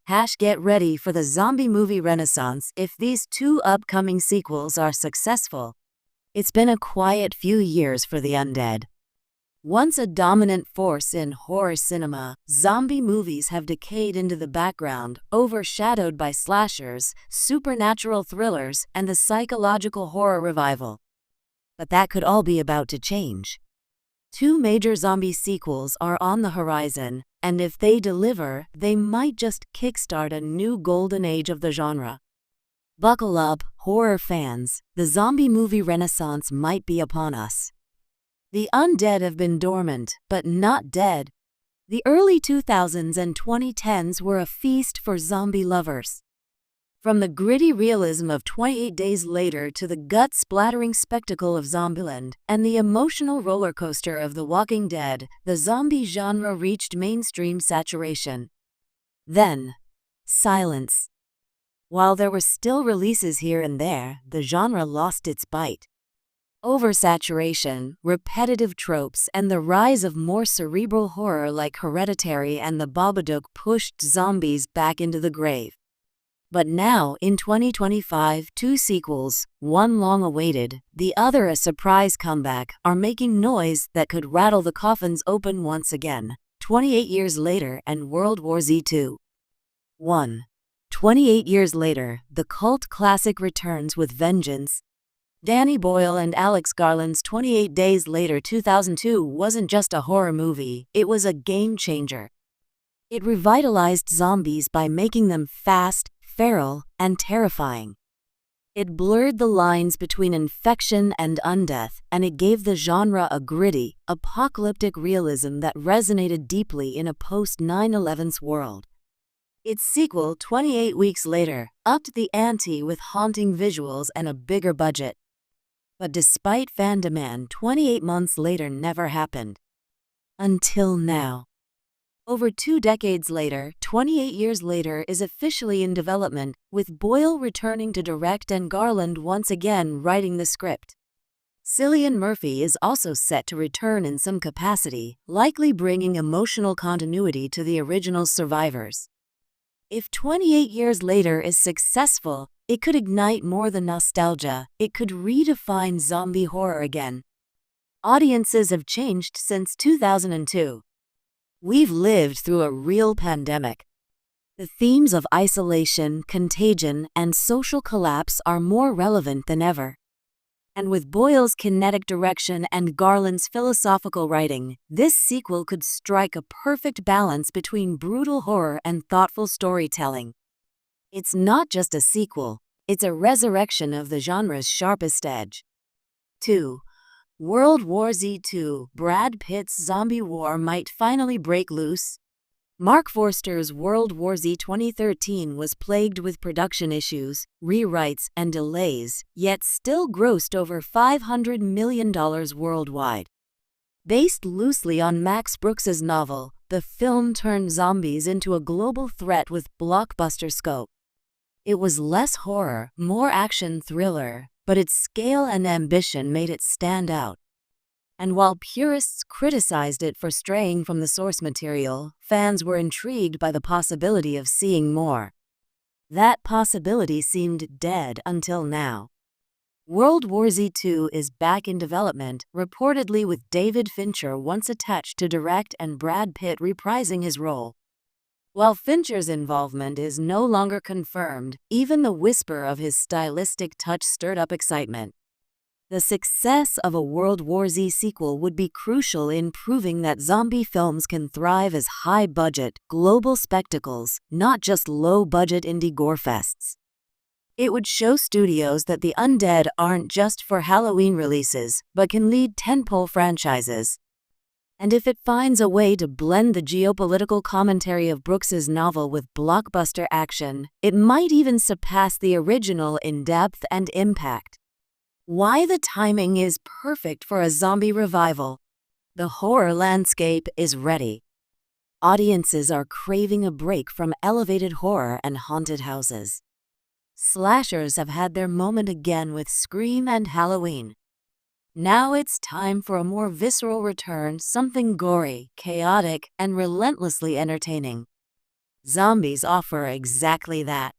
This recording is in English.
Get ready for the zombie movie renaissance if these two upcoming sequels are successful. It's been a quiet few years for the undead. Once a dominant force in horror cinema, zombie movies have decayed into the background, overshadowed by slashers, supernatural thrillers, and the psychological horror revival. But that could all be about to change. Two major zombie sequels are on the horizon, and if they deliver, they might just kickstart a new golden age of the genre. Buckle up, horror fans, the zombie movie renaissance might be upon us. The undead have been dormant, but not dead. The early 2000s and 2010s were a feast for zombie lovers. From the gritty realism of 28 Days Later to the gut-splattering spectacle of Zombieland and the emotional roller coaster of The Walking Dead, the zombie genre reached mainstream saturation. Then, silence. While there were still releases here and there, the genre lost its bite. Oversaturation, repetitive tropes, and the rise of more cerebral horror like Hereditary and The Babadook pushed zombies back into the grave. But now, in 2025, two sequels, one long-awaited, the other a surprise comeback, are making noise that could rattle the coffins open once again. 28 Years Later and World War Z 2. 1. 28 years later, the cult classic returns with vengeance. Danny Boyle and Alex Garland's 28 Days Later 2002 wasn't just a horror movie, it was a game-changer. It revitalized zombies by making them fast, feral, and terrifying. It blurred the lines between infection and undeath, and it gave the genre a gritty, apocalyptic realism that resonated deeply in a post-9/11's world. Its sequel, 28 Weeks Later, upped the ante with haunting visuals and a bigger budget. But despite fan demand, 28 months later never happened. Until now. Over 2 decades later, 28 Years Later is officially in development, with Boyle returning to direct and Garland once again writing the script. Cillian Murphy is also set to return in some capacity, likely bringing emotional continuity to the original survivors. If 28 Years Later is successful, it could ignite more than nostalgia, it could redefine zombie horror again. Audiences have changed since 2002. We've lived through a real pandemic. The themes of isolation, contagion, and social collapse are more relevant than ever. And with Boyle's kinetic direction and Garland's philosophical writing, this sequel could strike a perfect balance between brutal horror and thoughtful storytelling. It's not just a sequel, it's a resurrection of the genre's sharpest edge. 2. World War Z 2, Brad Pitt's zombie war might finally break loose. Mark Forster's World War Z 2013 was plagued with production issues, rewrites, and delays, yet still grossed over $500 million worldwide. Based loosely on Max Brooks's novel, the film turned zombies into a global threat with blockbuster scope. It was less horror, more action thriller, but its scale and ambition made it stand out. And while purists criticized it for straying from the source material, fans were intrigued by the possibility of seeing more. That possibility seemed dead until now. World War Z 2 is back in development, reportedly with David Fincher once attached to direct and Brad Pitt reprising his role. While Fincher's involvement is no longer confirmed, even the whisper of his stylistic touch stirred up excitement. The success of a World War Z sequel would be crucial in proving that zombie films can thrive as high-budget, global spectacles, not just low-budget indie gore-fests. It would show studios that the undead aren't just for Halloween releases, but can lead tentpole franchises. And if it finds a way to blend the geopolitical commentary of Brooks's novel with blockbuster action, it might even surpass the original in depth and impact. Why the timing is perfect for a zombie revival. The horror landscape is ready. Audiences are craving a break from elevated horror and haunted houses. Slashers have had their moment again with Scream and Halloween. Now it's time for a more visceral return, something gory, chaotic, and relentlessly entertaining. Zombies offer exactly that.